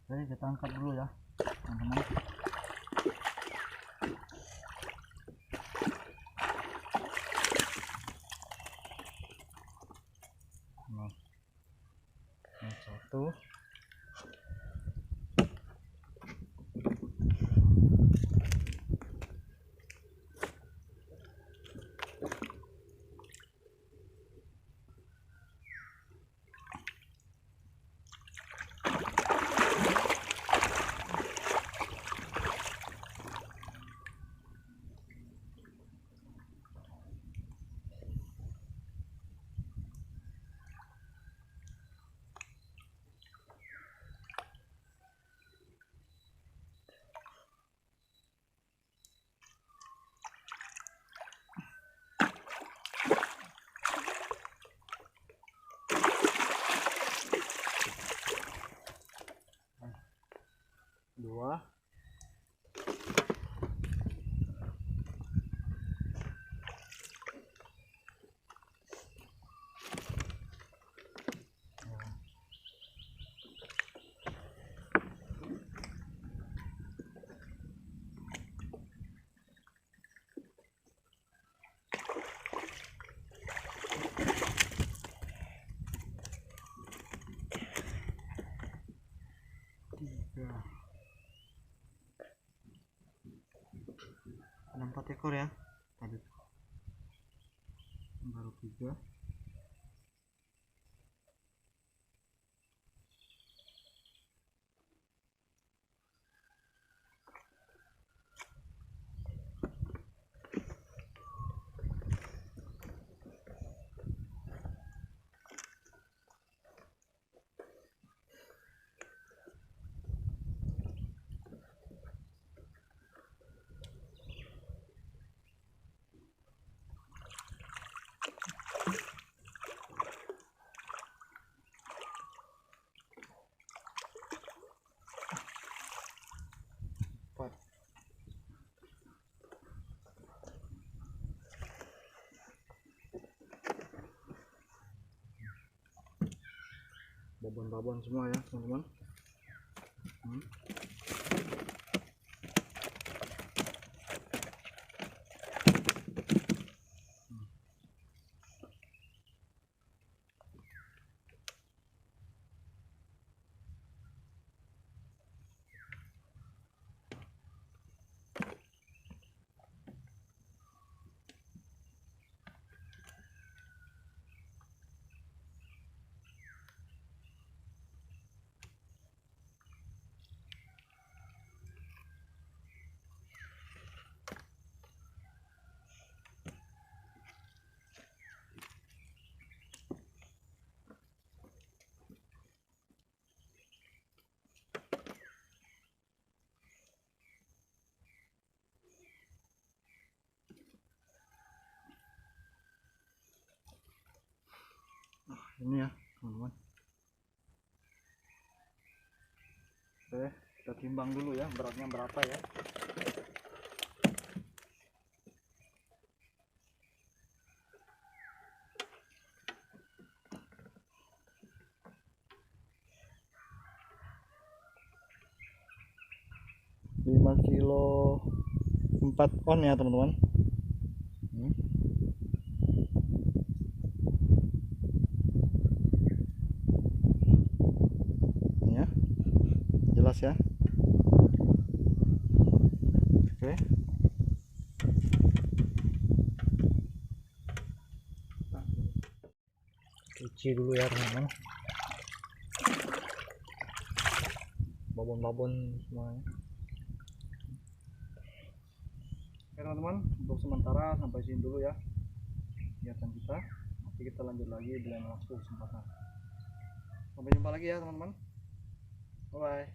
Oke, kita angkat dulu ya teman-teman. Nah, ini satu. Dua. Tiga. Ada 4 ekor ya tadi, baru 3. Babon-babon semua ya teman-teman. Ini ya teman-teman. Oke, kita timbang dulu ya beratnya berapa ya. Lima kilo 4 on ya teman-teman. Ya, jelas ya. Oke, cuci dulu ya teman-teman, babon-babon semuanya. Oke teman-teman, untuk sementara sampai sini dulu ya kegiatan kita. Nanti kita lanjut lagi di lain waktu kesempatan. Sampai jumpa lagi ya teman-teman. Bye bye.